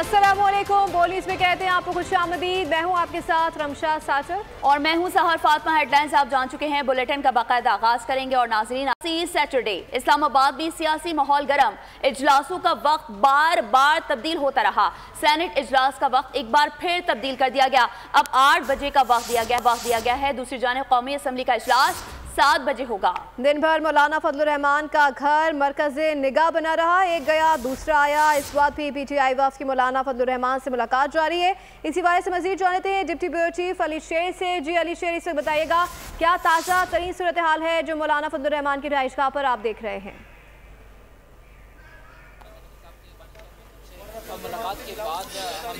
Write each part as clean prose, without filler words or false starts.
अस्सलामुअलैकुम। बोलीस में कहते हैं आपको खुशामदीद। मैं हूं आपके साथ रमशा साचर और मैं हूं सहर फातमा। हेडलाइंस आप जान चुके हैं, बुलेटिन का बाकायदा आगाज करेंगे। और नाज़रीन, सैटरडे इस्लामाबाद में सियासी माहौल गर्म, इजलासों का वक्त बार बार तब्दील होता रहा। सेनेट इजलास का वक्त एक बार फिर तब्दील कर दिया गया। अब 8 बजे का वक्त दिया गया है। दूसरी जानिब कौमी असम्बली का इजलास 7 बजे होगा। दिन भर मौलाना फजलुर रहमान का घर मरकज़े निगाह बना रहा। एक गया दूसरा आया। इस बात भी PTI वफ़द की मौलाना फजलुर रहमान से मुलाकात जारी है। इसी बारे से मजीद जानते हैं डिप्टी ब्यूरो चीफ अली शेर से। जी अली शेर, इसे बताइएगा क्या ताज़ा तरीन सूरत हाल है जो मौलाना फजलुर रहमान की रिहाइशगाह पर आप देख रहे हैं?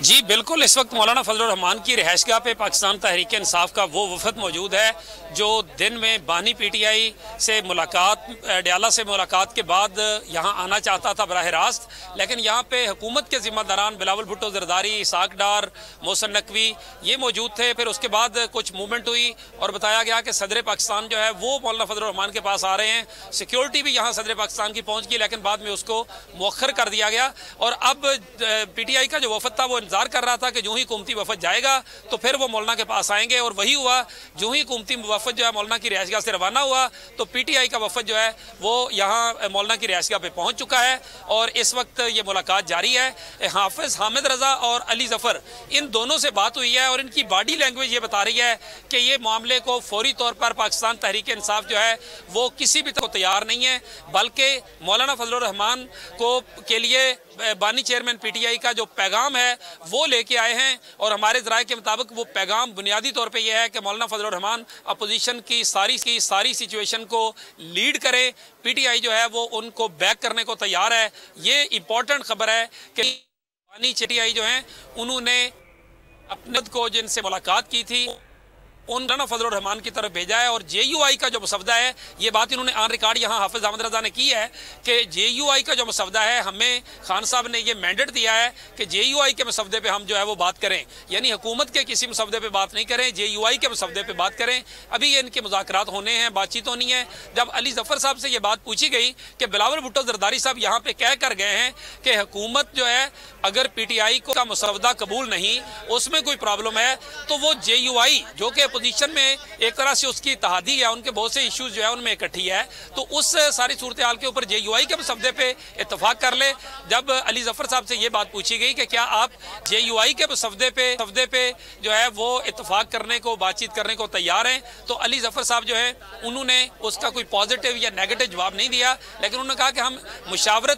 जी बिल्कुल, इस वक्त मौलाना फजलुर रहमान की रिहाइशगाह पे पाकिस्तान तहरीक इंसाफ का वो वफद मौजूद है जो दिन में बानी PTI से मुलाकात, डयाला से मुलाकात के बाद यहाँ आना चाहता था बराह रास्त, लेकिन यहाँ पे हुकूमत के जिम्मेदारान बिलावल भुट्टो जरदारी, इसाक डार, मोहसिन नकवी ये मौजूद थे। फिर उसके बाद कुछ मूवमेंट हुई और बताया गया कि सदर पाकिस्तान जो है वो मौलाना फजलुर रहमान के पास आ रहे हैं। सिक्योरिटी भी यहाँ सदर पाकिस्तान की पहुँच गई, लेकिन बाद में उसको मौखर कर दिया गया। और अब PTI का जो वफद था वो इंतजार कर रहा था कि जो ही हुकूमती वफद जाएगा तो फिर वो मौलाना के पास आएंगे, और वही हुआ। जो ही हुकूमती वफद जो है मौलाना की रिहाइशगाह से रवाना हुआ तो PTI का वफद जो है वो यहाँ मौलाना की रिहाइशगाह पे पहुँच चुका है और इस वक्त ये मुलाकात जारी है। हाफिज हामिद रजा और अली जफर, इन दोनों से बात हुई है और इनकी बॉडी लैंग्वेज ये बता रही है कि ये मामले को फौरी तौर पर पाकिस्तान तहरीक इंसाफ जो है वो किसी भी तरह तैयार नहीं है, बल्कि मौलाना फजलुर रहमान को के लिए बानी चेयरमैन PTI का जो पैगाम है वो लेके आए हैं। और हमारे ज़राए के मुताबिक वो पैगाम बुनियादी तौर पे ये है कि मौलाना फजलुर रहमान अपोजिशन की सारी सिचुएशन को लीड करें। PTI जो है वो उनको बैक करने को तैयार है। ये इम्पोर्टेंट खबर है कि बानी PTI जो हैं उन्होंने अपने को जिनसे मुलाकात की थी उन मौलाना फजलुर रहमान की तरफ भेजा है। और JUI का जो मसवदा है, ये बात इन्होंने ऑन रिकॉर्ड यहाँ हाफिज हामिद रजा ने की है कि JUI का जो मसवदा है, हमें खान साहब ने ये मैंडेट दिया है कि JUI के मसवदे पे हम जो है वो बात करें, यानी हुकूमत के किसी मसवदे पे बात नहीं करें, JUI के मसवदे पे बात करें। अभी ये इनके मुज़ाकरात होने हैं, बातचीत होनी है। जब अली जफर साहब से ये बात पूछी गई कि बिलावल भुट्टो जरदारी साहब यहाँ पे कह कर गए हैं कि हुकूमत जो है अगर PTI को का मसवदा कबूल नहीं, उसमें कोई प्रॉब्लम है, तो वो JUI जो कि अपोजिशन में एक तरह से उसकी इत्तेहादी है, उनके बहुत से इश्यूज जो है उनमें इकट्ठी है, तो उस सारी सूरत हाल के ऊपर JUI के मसवदे पे इत्तफाक कर ले। जब अली जफर साहब से ये बात पूछी गई कि क्या आप JUI के मसवदे पे जो है वो इत्तफाक करने को, बातचीत करने को तैयार हैं, तो अली जफर साहब जो है उन्होंने उसका कोई पॉजिटिव या नेगेटिव जवाब नहीं दिया, लेकिन उन्होंने कहा कि हम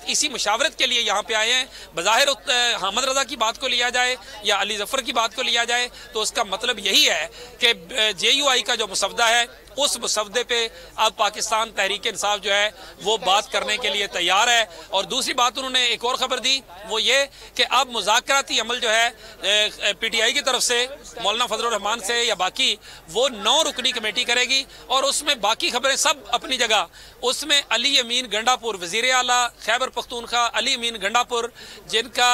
इसी मुशावरत के लिए यहाँ पे आए हैं। बज़ाहिर हामिद रजा की बात को लिया जाए या अली जफर की बात को लिया जाए तो उसका मतलब यही है कि JUI का जो मसवदा है उस मसवदे पे अब पाकिस्तान तहरीक इंसाफ जो है वो बात करने के लिए तैयार है। और दूसरी बात उन्होंने एक और ख़बर दी, वो ये कि अब मुज़ाकराती अमल जो है PTI की तरफ से मौलाना फजलुर रहमान से या बाकी वो 9 रुकनी कमेटी करेगी और उसमें बाकी खबरें सब अपनी जगह। उसमें अली अमीन गंडापुर वज़ीर आला खैबर पख्तूनख्वा अली अमीन गंडापुर, जिनका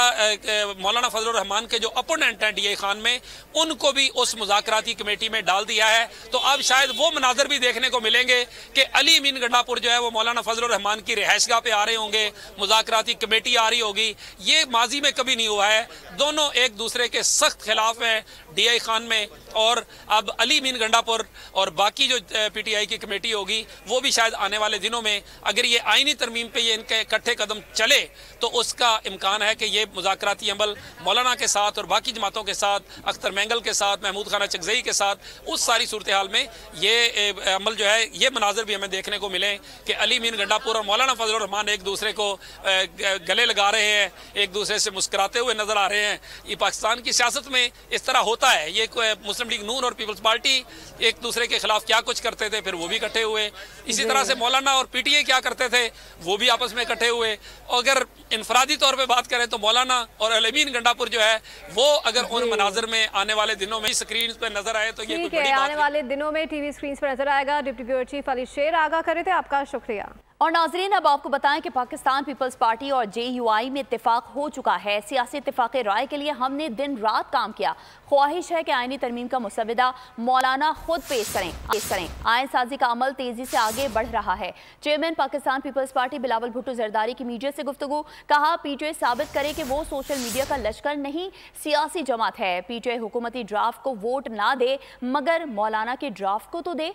मौलाना फजलुर रहमान के जो अपोनेंट हैं DI खान में, उनको भी उस मुज़ाकराती कमेटी में डाल दिया है। तो अब शायद वो मनाजर भी देखने को मिलेंगे कि अली अमीन गंडापुर जो है वो मौलाना फजलुर रहमान की रिहाइशगाह पे आ रहे होंगे, मुज़ाकराती कमेटी आ रही होगी। ये माजी में कभी नहीं हुआ है। दोनों एक दूसरे के सख्त खिलाफ हैं DI खान में, और अब अली अमीन गंडापुर और बाकी जो PTI की कमेटी होगी वो भी शायद आने वाले दिनों में, अगर ये आईनी तरमीम पे ये इनके इकट्ठे कदम चले तो उसका इम्कान है कि ये मुज़ाकराती अमल मौलाना के साथ और बाकी जमातों के साथ, अख्तर मैंगल के साथ, महमूद खाना चकजई के साथ, उस सारी सूरत हाल में ये अमल जो है, ये मनाजर भी हमें देखने को मिले कि अली अमीन गंडापुर और मौलाना फजलुर रहमान एक दूसरे को गले लगा रहे हैं, एक दूसरे से मुस्कुराते हुए नजर आ रहे हैं। ये पाकिस्तान की सियासत में इस तरह होता है। ये मुस्लिम लीग नून और पीपल्स पार्टी एक दूसरे के खिलाफ क्या कुछ करते थे, फिर वो भी इकट्ठे हुए। इसी तरह से मौलाना और PTI क्या करते थे, वो भी आपस में इकट्ठे हुए। अगर इनफरादी तौर पे बात करें तो मौलाना और अली अमीन गंडापुर जो है वो अगर उन मनाजर में आने वाले दिनों में स्क्रीन पे नजर आए तो ये कोई बड़ी बात आने वाले दिनों में TV स्क्रीन पर नजर आएगा। डिप्टी ब्यूरो चीफ अली शेर आगाह करे थे। आपका शुक्रिया। और नाजरीन, अब आपको बताएं कि पाकिस्तान पीपल्स पार्टी और JUI में इत्तेफाक हो चुका है। सियासी इत्तेफाक राय के लिए हमने दिन रात काम किया। ख्वाहिश है कि आईनी तरमीम का मुसविदा मौलाना खुद पेश करें। आइन साजी का अमल तेजी से आगे बढ़ रहा है। Chairman Pakistan people's party Bilawal Bhutto Zardari की मीडिया से गुफ्तगू, कहा PTI साबित करे कि वो सोशल मीडिया का लश्कर नहीं, सियासी जमात है। PTI हुकूमती ड्राफ्ट को वोट ना दे मगर मौलाना के ड्राफ्ट को तो दे।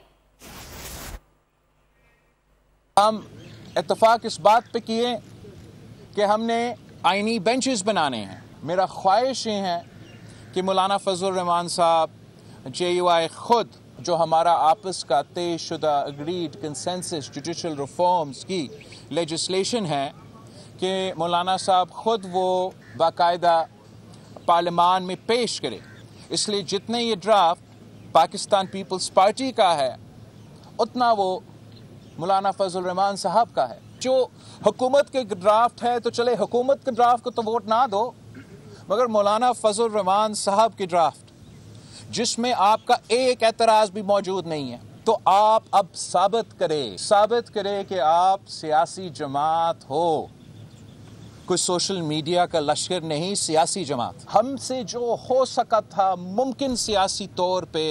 हम इत्तेफाक इस बात पे किए कि हमने आईनी बेंचेस बनाने हैं। मेरा ख्वाहिश ये है कि मौलाना फजल रहमान साहब, JUI खुद, जो हमारा आपस का तय शुदा अग्रीड कंसेंसस जुडिशल रिफॉर्म्स की लेजिस्लेशन है, कि मौलाना साहब खुद वो बाकायदा पार्लियामान में पेश करे। इसलिए जितने ये ड्राफ्ट पाकिस्तान पीपल्स पार्टी का है उतना वो मौलाना फजल रहमान साहब का है। जो हुकूमत के ड्राफ्ट है तो चले, हुकूमत के ड्राफ्ट को तो वोट ना दो, मगर मौलाना फजल रहमान साहब के ड्राफ्ट जिसमें आपका एक एतराज़ भी मौजूद नहीं है, तो आप अब साबित करें कि आप सियासी जमात हो, कोई सोशल मीडिया का लश्कर नहीं, सियासी जमात। हमसे जो हो सका था मुमकिन सियासी तौर पे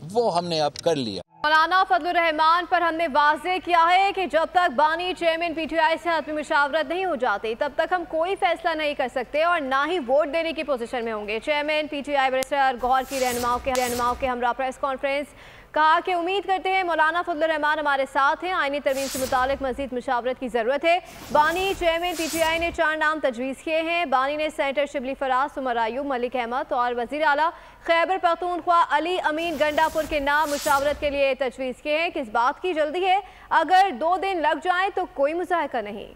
वो हमने अब कर लिया। मौलाना फजलुर रहमान पर हमने वाज़ेह किया है कि जब तक बानी चेयरमैन PTI से हतमी मुशावरत नहीं हो जाती तब तक हम कोई फैसला नहीं कर सकते और ना ही वोट देने की पोजीशन में होंगे। चेयरमैन PTI बैरिस्टर गौहर की रहनुमाओं के हमरा प्रेस कॉन्फ्रेंस, कहा कि उम्मीद करते हैं मौलाना फजलुर रहमान हमारे साथ हैं। आईनी तरमीम से मुतालिक मजीद मुशावरत की ज़रूरत है। बानी चेयरमैन PTI ने 4 नाम तजवीज़ किए हैं। बानी ने सेनेटर शिबली फराज, उमर अयूब, मलिक अहमद और वज़ीर आला खैबर पख्तूनख्वा अली अमीन गंडापुर के नाम मुशावरत के लिए तजवीज़ किए हैं। किस बात की जल्दी है? अगर 2 दिन लग जाए तो कोई मुज़ाहिका नहीं।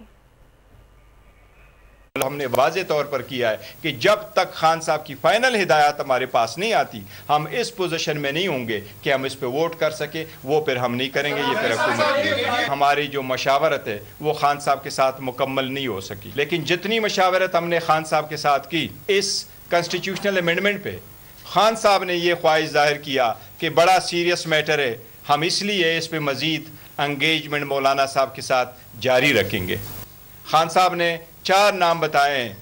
हमने वाज़े तौर पर किया है कि जब तक खान साहब की फाइनल हिदायत हमारे पास नहीं आती हम इस पोजीशन में नहीं होंगे कि हम इस पे वोट कर सके। वो फिर हम नहीं करेंगे, ये फिर हुकूमत की। हमारी जो मशावरत है वो खान साहब के साथ मुकम्मल नहीं हो सकी, लेकिन जितनी मशावरत हमने खान साहब के साथ की इस कॉन्स्टिट्यूशनल अमेंडमेंट पे, खान साहब ने ये ख्वाहिश जाहिर किया कि बड़ा सीरियस मैटर है, हम इसलिए इस पे मजीद एंगेजमेंट मौलाना साहब के साथ जारी रखेंगे। खान साहब ने 4 नाम बताए हैं,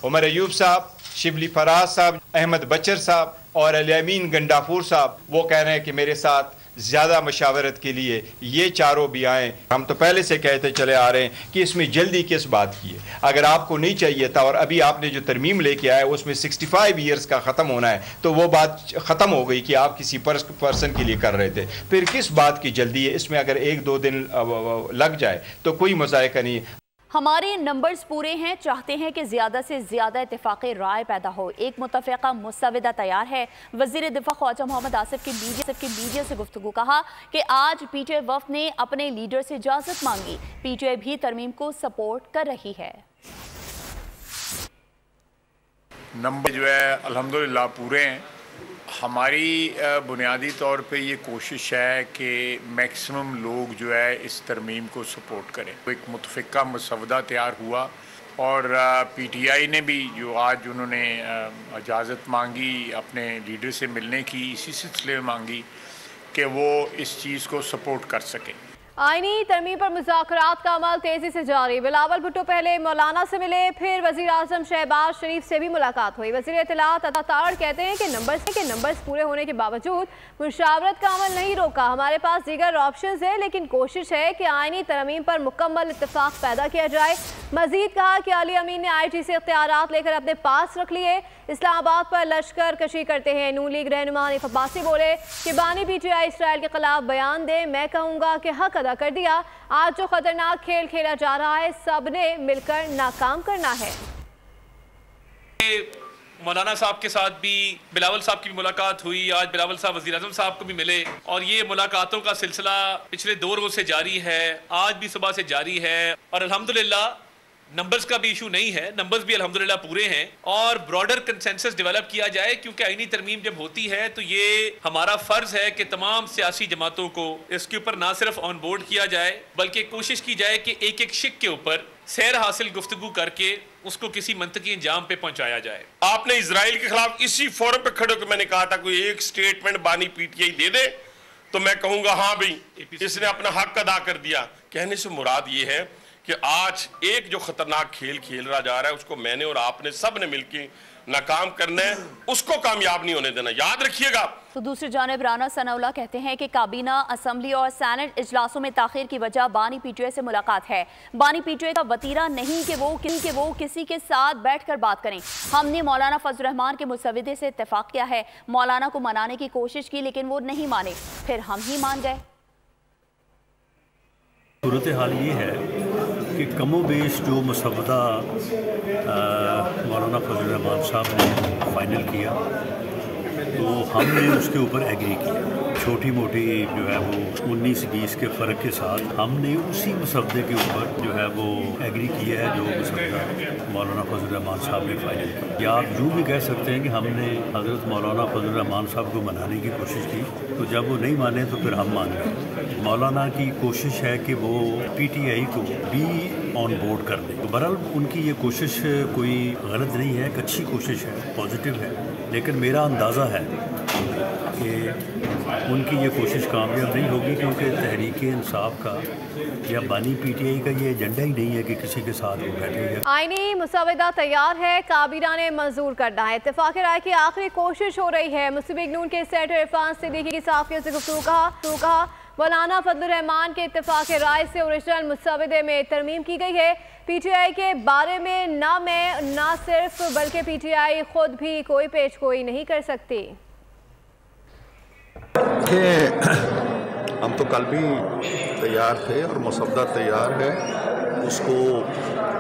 उमर अयूब साहब, शिबली फराज साहब, अहमद बचर साहब और अली अमीन गंडापुर साहब। वो कह रहे हैं कि मेरे साथ ज़्यादा मशावरत के लिए ये चारों भी आएँ। हम तो पहले से कहते चले आ रहे हैं कि इसमें जल्दी किस बात की है। अगर आपको नहीं चाहिए था और अभी आपने जो तरमीम लेके आए उसमें 65 ईयर्स का ख़त्म होना है, तो वो बात ख़त्म हो गई कि आप किसी पर्सन के लिए कर रहे थे। फिर किस बात की जल्दी है? इसमें अगर 1-2 दिन लग जाए तो कोई मज़ायका नहीं। हमारे नंबर्स पूरे हैं, चाहते हैं कि ज़्यादा से ज़्यादा इत्तेफाक राय पैदा हो। एक मुतफ़िक़ा मुसविदा तैयार है। वज़ीर दिफ़ा ख्वाजा मोहम्मद आसिफ की मीडिया से गुफ्तगू, कहा कि आज PTI वफ़द ने अपने लीडर से इजाज़त मांगी। PTI भी तरमीम को सपोर्ट कर रही है। नंबर जो है अल्हम्दुलिल्लाह पूरे हैं। हमारी बुनियादी तौर पे ये कोशिश है कि मैक्सिमम लोग जो है इस तरमीम को सपोर्ट करें। एक मुतफ़िक़ा मसवदा तैयार हुआ और PTI ने भी जो आज उन्होंने इजाज़त मांगी अपने लीडर से मिलने की, इसी सिलसिले में मांगी कि वो इस चीज़ को सपोर्ट कर सकें। आईनी तरमीम पर मुज़ाकरात का अमल तेजी से जारी। बिलावल भुट्टो पहले मौलाना से मिले, फिर वज़ीर आज़म शहबाज शरीफ से भी मुलाकात हुई। वज़ीर इत्तलात अता तारड़ कहते हैं कि नंबर्स पूरे होने के बावजूद मुशावरत का अमल नहीं रोका। हमारे पास दीगर ऑप्शंस है, लेकिन कोशिश है कि आईनी तरमीम पर मुकम्मल इत्तेफाक पैदा किया जाए। मजीद कहा कि अली अमीन ने IG से इख्तियारात लेकर अपने पास रख लिए। इस्लामाबाद पर लश्कर कशी करते हैं। नून लीग रहनुमा हनीफ अब्बासी बोले कि बानी PTI इसराइल के खिलाफ बयान दे, मैं कहूँगा कि हक अदा कर दिया। आज जो खतरनाक खेल खेला जा रहा है सबने मिलकर नाकाम करना है। मौलाना साहब के साथ भी बिलावल साहब की भी मुलाकात हुई। आज बिलावल साहब वज़ीर आज़म साहब को भी मिले और ये मुलाकातों का सिलसिला पिछले 2 रोज़ से जारी है, आज भी सुबह से जारी है। और अल्हम्दुलिल्लाह नंबर्स का भी इशू नहीं है, नंबर्स भी अल्हम्दुलिल्लाह पूरे हैं और ब्रॉडर कंसेंसस डेवलप किया जाए, क्योंकि आईनी तरमीम जब होती है तो ये हमारा फ़र्ज़ है कि तमाम सियासी जमातों को इसके ऊपर ना सिर्फ ऑन बोर्ड किया जाए बल्कि कोशिश की जाए कि एक एक शिक के ऊपर सैर हासिल गुफ्तगू करके उसको किसी मंतकी अंजाम पे पहुंचाया जाए। आपने इजराइल के खिलाफ इसी फोरम पे खड़े होकर मैंने कहा था कोई एक स्टेटमेंट बानी PTI दे दे तो मैं कहूँगा हाँ भाई इसने अपना हक अदा कर दिया। कहने से मुराद ये है कि आज एक जो खतरनाक खेल खेल रहा जा रहा है उसको मैंने और आपने सब ने मिलकर नाकाम करना है, उसको कामयाब नहीं होने देना, याद रखिएगा। तो दूसरी जानिब राना सनाउल्लाह कहते हैं कि काबीना, असम्बली और सेनेट इजलासों में ताखीर की वजह बानी पीटीआई से मुलाकात है। बानी पीटीआई का वतीरा नहीं कि वो किसी के साथ बैठकर बात करें। हमने मौलाना फजल रहमान के मुसविदे से इत्तेफाक किया है, मौलाना को मनाने की कोशिश की लेकिन वो नहीं माने, फिर हम ही मान गए। सूरत हाल ये है कि कमोबेश जो मसवदा मौलाना फजल रहमान साहब ने फाइनल किया तो हमने उसके ऊपर एग्री किया। छोटी मोटी जो है वो 19-20 के फ़र्क के साथ हमने उसी मसवदे के ऊपर जो है वो एग्री किया है जो मसवदा मौलाना फजल रहमान साहब ने फाइनल किया। या आप यूँ भी कह सकते हैं कि हमने हज़रत मौलाना फजल रहमान साहब को मनाने की कोशिश की, तो जब वो नहीं माने तो फिर हम मान गए। मौलाना की कोशिश है कि वो पीटीआई को भी ऑन बोर्ड कर दे। तो बहरहाल उनकी ये कोशिश कोई गलत नहीं है, एक अच्छी कोशिश है, पॉजिटिव है, लेकिन मेरा अंदाज़ा है कि उनकी ये कोशिश कामयाब नहीं होगी क्योंकि तहरीक इंसाफ का या बानी पीटीआई का ये एजेंडा ही नहीं है कि किसी के साथ वो बैठे। आईनी मुसवदा तैयार है, काबीना ने मंजूर करना है, इत्तेफाक राय की आखिरी कोशिश हो रही है। मुस्लिम लीग नून के सेनेटर इरफान सिद्दीकी की सहाफ़ियों से गुफ्तगू कहा मौलाना फजल रहमान के इत्तेफाक राय से ओरिजिनल मुसवदे में तरमीम की गई है। पीटीआई के बारे में ना मैं ना सिर्फ बल्कि पीटीआई खुद भी कोई पेश गोई नहीं कर सकती। हम तो कल भी तैयार थे और मसवदा तैयार है, उसको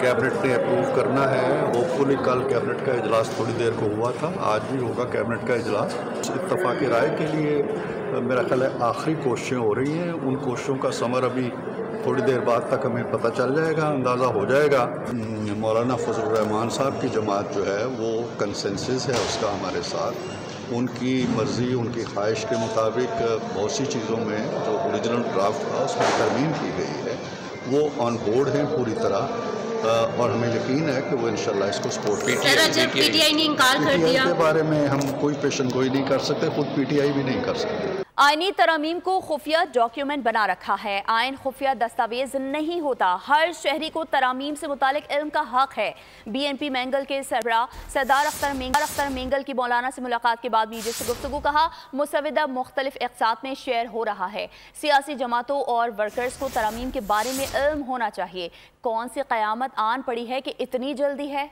कैबिनेट ने अप्रूव करना है। होपफुली कल कैबिनेट का इजलास थोड़ी देर को हुआ था, आज भी होगा कैबिनेट का इजलास। इत्तफाक़ राय के लिए मेरा ख्याल है आखिरी कोशिशें हो रही हैं, उन कोशिशों का समर अभी थोड़ी देर बाद तक हमें पता चल जाएगा, अंदाज़ा हो जाएगा। मौलाना फजल रहमान साहब की जमात जो है वो कंसेंसस है उसका हमारे साथ, उनकी मर्ज़ी उनकी ख्वाहिश के मुताबिक बहुत सी चीज़ों में जो ओरिजिनल ड्राफ्ट था उसमें तरमीम की गई है, वो ऑन बोर्ड हैं पूरी तरह और हमें यकीन है कि वो इंशाल्लाह इसको सपोर्ट करेंगे। पीटीआई ने इनकार कर दिया के बारे में हम कोई पेशन गोई नहीं कर सकते, खुद पीटीआई भी नहीं कर सकते। आईनी तरमीम को खुफिया डॉक्यूमेंट बना रखा है। आइन खुफिया दस्तावेज नहीं होता, हर शहरी को तरमीम से मुतालिक इल्म का हक है। बीएनपी मैंगल के सरबराह सरदार अख्तर मेंगल की मौलाना से मुलाकात के बाद मीडिया से गुफ्तगू कहा मुसवदा मुख्तलिफ अक़सात में शेयर हो रहा है। सियासी जमातों और वर्कर्स को तरमीम के बारे में इल्म होना चाहिए। कौन सी क़यामत आन पड़ी है कि इतनी जल्दी है?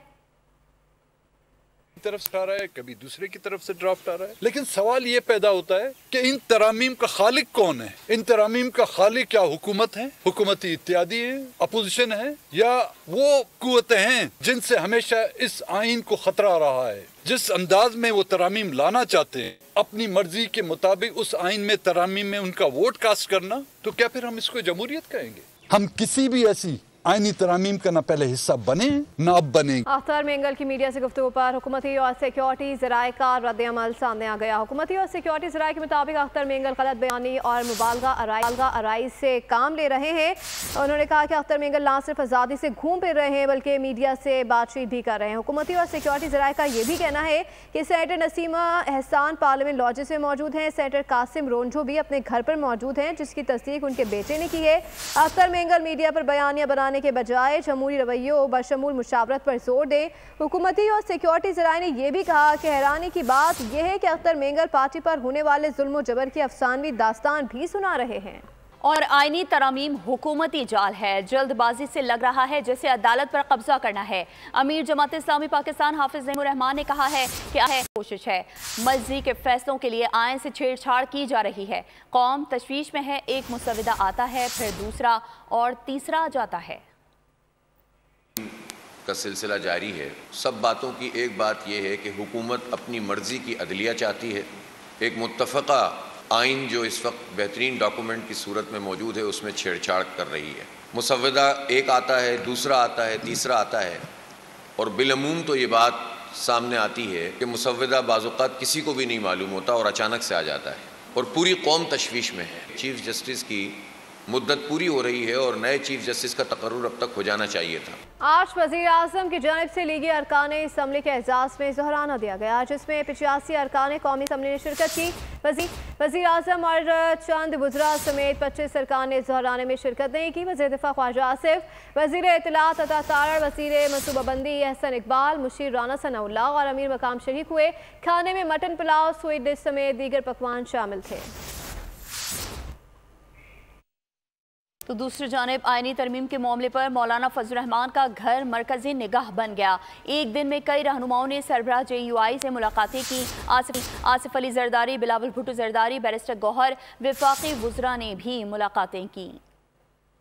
तरफ से आ रहा है, कभी दूसरे की तरफ से ड्राफ्ट आ रहा है, लेकिन सवाल ये पैदा होता है कि इन तरामीम का खालिक कौन है? इन तरामीम का खालिक क्या हुकूमत है, हुकूमती इत्यादी है, अपोजिशन है, या वो कुव्वतें हैं जिनसे हमेशा इस आइन को खतरा रहा है? जिस अंदाज में वो तरामीम लाना चाहते हैं अपनी मर्जी के मुताबिक उस आइन में तरामीम में उनका वोट कास्ट करना, तो क्या फिर हम इसको जमहूरियत कहेंगे? हम किसी भी ऐसी आईनी तरामीम का न पहले हिस्सा बने न अब बने। अख्तर मेंगल की मीडिया से गुफ्तगू पर हुकूमती और सिक्योरिटी ज़राए का रद्द-ए-अमल सामने आ गया। हुकूमती और सिक्योरिटी ज़राए के मुताबिक अख्तर मेंगल गलत बयानी और मुबालगा आराई से काम ले रहे हैं। उन्होंने कहा कि अख्तर मेंगल ना सिर्फ आज़ादी से घूम फिर रहे हैं बल्कि मीडिया से बातचीत भी कर रहे हैं। हुकूमती और सिक्योरिटी ज़राए का ये भी कहना है कि सेनेटर नसीमा एहसान पार्लियामेंट लॉजेस में मौजूद हैं। सेनेटर कासिम रोंझो भी अपने घर पर मौजूद हैं जिसकी तस्दीक उनके बेटे ने की है। अख्तर मेंगल मीडिया पर बयानियाँ बनाने के बजाय जमहूरी रवैयों बशमूल मुशावरत पर जोर दे। हुकूमती और सिक्योरिटी ज़राए ने यह भी कहा कि हैरानी की बात यह है कि अख्तर मेंगल पार्टी पर होने वाले जुल्म जबर की अफसानवी दास्तान भी सुना रहे हैं। और आईनी तरामीम हुकूमती जाल है, जल्दबाजी से लग रहा है जैसे अदालत पर कब्जा करना है। अमीर जमात इस्लामी पाकिस्तान हाफिज ज़हीनुर रहमान ने कहा है कि कोशिश है मर्जी के फैसलों के लिए आइन से छेड़छाड़ की जा रही है। कौम तशवीश में है, एक मुसवदा आता है फिर दूसरा और तीसरा जाता है। का सिलसिला जारी है। सब बातों की एक बात यह है कि हुकूमत अपनी मर्जी की अदलिया चाहती है। एक मुत्तफ़क़ा आइन जो इस वक्त बेहतरीन डॉक्यूमेंट की सूरत में मौजूद है उसमें छेड़छाड़ कर रही है। मुसवदा एक आता है, दूसरा आता है, तीसरा आता है, और बिलअमूम तो ये बात सामने आती है कि मुसवदा बाज़-औक़ात किसी को भी नहीं मालूम होता और अचानक से आ जाता है और पूरी कौम तशवीश में है। चीफ़ जस्टिस की मुद्दत पूरी हो रही है और नए चीफ जस्टिस का तकर्रुर अब तक हो जाना चाहिए था। आज वज़ीर आज़म की जानिब से लीगी अरकान असम्बली के एजाज़ में ज़ोहराना दिया गया, जिसमें 85 अरकान कौमी असम्बली ने शिरकत की। वज़ीर आज़म और चंद वज़रा समेत 25 अरकान ने ज़ोहराने में शिरकत नहीं की। वज़ीर दिफ़ा ख्वाजा आसिफ, वज़ीर इत्तलात अता तारड़, वज़ीर मनसूबाबंदी एहसन इकबाल, मुशीर राना सनाउल्लाह और अमीर मकाम शरीक हुए। खाने में मटन पुलाव, स्वीट डिश समेत दीगर पकवान शामिल थे। तो दूसरी जानिब आईनी तरमीम के मामले पर मौलाना फजल रहमान का घर मरकजी निगाह बन गया। एक दिन में कई रहनुमाओं ने सरबराह JUI से मुलाकातें की। आसिफ अली जरदारी, बिलावल भुट्टो जरदारी, बैरिस्टर गौहर, वफाकी वुज़रा ने भी मुलाकातें की।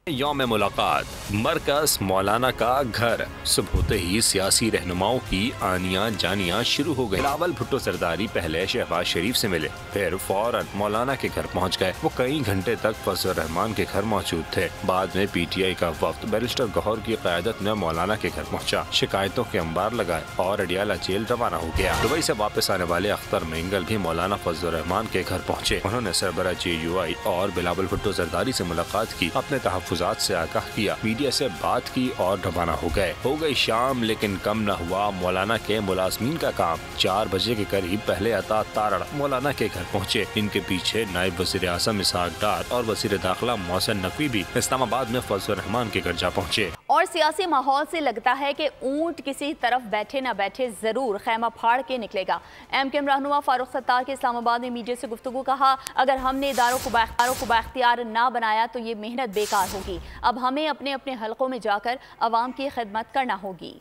यौम मुलाकात मरकज मौलाना का घर। सुबह होते ही सियासी रहनुमाओं की आनियां जानियां शुरू हो गई। बिलावल भुट्टो जरदारी पहले शहबाज शरीफ से मिले, फिर फौरन मौलाना के घर पहुंच गए। वो कई घंटे तक फजल रहमान के घर मौजूद थे। बाद में PTI का वफ्द बैरिस्टर गौहर की क़यादत में मौलाना के घर पहुंचा, शिकायतों के अंबार लगाए और अडियाला जेल रवाना हो गया। दुबई से वापस आने वाले अख्तर मेंगल भी मौलाना फजल रहमान के घर पहुँचे। उन्होंने सरबराह JUI और बिलावल भुट्टो जरदारी से मुलाकात की, अपने तहफ़्फ़ुज़ात से आगाह किया, मीडिया से बात की और रवाना हो गए। हो गई शाम, लेकिन कम न हुआ मौलाना के मुलाजमीन का काम। 4 बजे के करीब पहले अता तारड़ मौलाना के घर पहुँचे। इनके पीछे नायब वज़ीर आज़म इसहाक डार और वज़ीर दाखिला मोहसिन नकवी भी इस्लामाबाद में फजल रहमान के घर जा पहुँचे। और सियासी माहौल से लगता है कि ऊंट किसी तरफ बैठे न बैठे जरूर खैमा फाड़ के निकलेगा। MKM रहनुमा फारूक सत्तार के इस्लामाबाद में मीडिया से गुफ्तगू कहा, अगर हमने इदारों को बाख्तियार ना बनाया तो ये मेहनत बेकार होगी। अब हमें अपने अपने हलकों में जाकर अवाम की खिदमत करना होगी।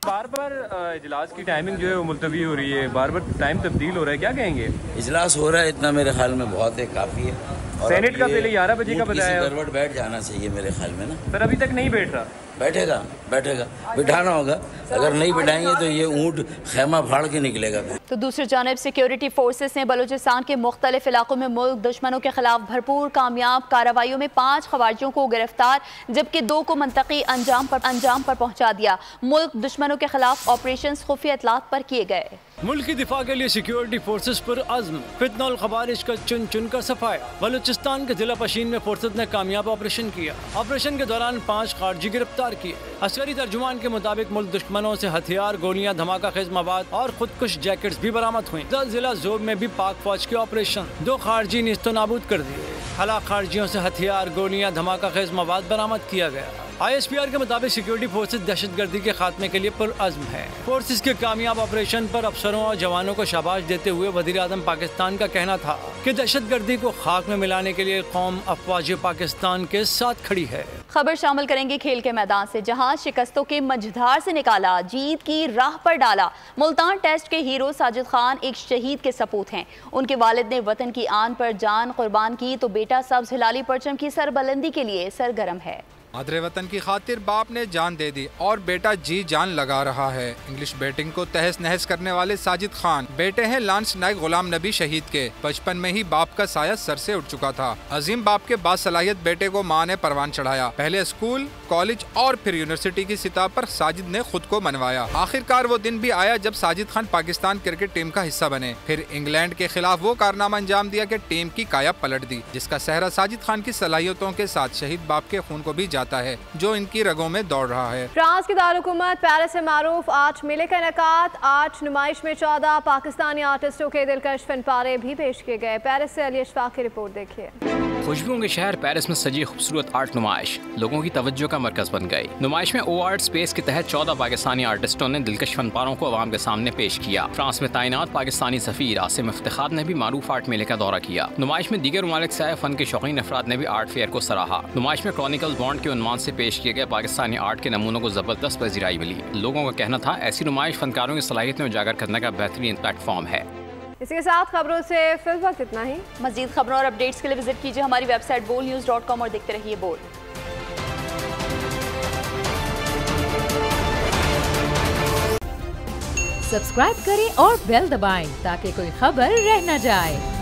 बार बार इजलास की टाइमिंग जो है वो मुलतवी हो रही है, बार बार टाइम तब्दील हो रहा है, क्या कहेंगे? इजलास हो रहा है इतना मेरे ख्याल में बहुत है, काफ़ी है। सेनेट का पहले 11 बजे का बताया, गड़बड़ बैठ जाना चाहिए मेरे ख्याल में ना। सर अभी तक नहीं बैठ रहा। बैठेगा बिठाना होगा, अगर नहीं बिठाएंगे तो ये ऊँट खैमा फाड़ के निकलेगा। तो दूसरी जानिब सिक्योरिटी फोर्सेस ने बलूचिस्तान के मुख्तलिफ इलाकों में मुल्क दुश्मनों के खिलाफ भरपूर कामयाब कार्रवाइयों में 5 खवारियों को गिरफ्तार, जबकि 2 को मंतकी अंजाम पर पहुंचा दिया। मुल्क दुश्मनों के खिलाफ ऑपरेशन खुफिया इतलात पर किए गए। मुल्क की दिफा के लिए सिक्योरिटी फोर्सेस पर अज़्म, फितनल खवारिज का चुन चुन कर सफाया। बलूचिस्तान के जिला पशीन में फोर्सेस ने कामयाब ऑपरेशन किया। ऑपरेशन के दौरान 5 खारजी गिरफ्तार किए। अस्करी तर्जुमान के मुताबिक मुल्क दुश्मनों से हथियार, गोलियां, धमाका खेज मवाद और खुदकुश जैकेट्स भी बरामद हुई। जिला जोब में भी पाक फौज के ऑपरेशन, 2 खारजी निस्तो नाबूद कर दिए। हलाक खारजियों से हथियार, गोलियां, धमाका खेज मवाद बरामद किया गया। ISPR के मुताबिक सिक्योरिटी फोर्सेस दहशतगर्दी के खात्मे के लिए पुरअज़्म है। फोर्सेस के कामयाब ऑपरेशन पर अफसरों और जवानों को शाबाश देते हुए वज़ीर आज़म पाकिस्तान का कहना था कि दहशतगर्दी को खाक में मिलाने के लिए कौम अफ़वाज पाकिस्तान के साथ खड़ी है। खबर शामिल करेंगे खेल के मैदान से, जहां शिकस्तों के मझधार से निकाला, जीत की राह पर डाला। मुल्तान टेस्ट के हीरो साजिद खान एक शहीद के सपूत हैं। उनके वालिद ने वतन की आन पर जान कुर्बान की, तो बेटा सब्ज़ हिलाली परचम की सरबलंदी के लिए सरगर्म है। मादरे वतन की खातिर बाप ने जान दे दी और बेटा जी जान लगा रहा है। इंग्लिश बैटिंग को तहस नहस करने वाले साजिद खान बेटे हैं लांस नायक गुलाम नबी शहीद के। बचपन में ही बाप का साया सर से उठ चुका था। अजीम बाप के बासलाहियत बेटे को माँ ने परवान चढ़ाया। पहले स्कूल, कॉलेज और फिर यूनिवर्सिटी की सतह पर साजिद ने खुद को मनवाया। आखिरकार वो दिन भी आया जब साजिद खान पाकिस्तान क्रिकेट टीम का हिस्सा बने। फिर इंग्लैंड के खिलाफ वो कारनामा अंजाम दिया कि टीम की काया पलट दी, जिसका सहरा साजिद खान की सलाहियतों के साथ शहीद बाप के खून को भी है जो इनकी रगों में दौड़ रहा है। फ्रांस की दारुलहुकूमत पेरिस से मारूफ 8 मेले का इनेकाद। 8 नुमाइश में 14 पाकिस्तानी आर्टिस्टों के दिलकश फनपारे भी पेश किए गए। पेरिस से अली अशफाक की रिपोर्ट देखिए। खुशबुओं के शहर पेरिस में सजी खूबसूरत आर्ट नुमाइश लोगों की तवज्जो का मरकज बन गई। नुमाइश में ओ आर्ट स्पेस के तहत 14 पाकिस्तानी आर्टिस्टों ने दिलकश फनपारों को आवाम के सामने पेश किया। फ्रांस में तैनात पाकिस्तानी सफीर आसिम इफ्तिखार ने भी मारूफ आर्ट मेले का दौरा किया। नुमाइश में दीगर ममालिक से आए फन के शौकीन अफराद ने भी आर्ट फेयर को सराहा। नुमाइश में क्रॉनिकल्स बॉन्ड के उन्वान से पेश किए गए पाकिस्तानी आर्ट के नमूनों को जबरदस्त पजीराई मिली। लोगों का कहना था ऐसी नुमाइश फनकारों की सलाहियतें उजागर करने का बेहतरीन प्लेटफॉर्म है। इसके साथ खबरों से फिल वक्त इतना ही। मजीद खबरों और अपडेट्स के लिए विजिट कीजिए हमारी वेबसाइट bolnews.com और देखते रहिए बोल। सब्सक्राइब करें और बेल दबाएं ताकि कोई खबर रह न जाए।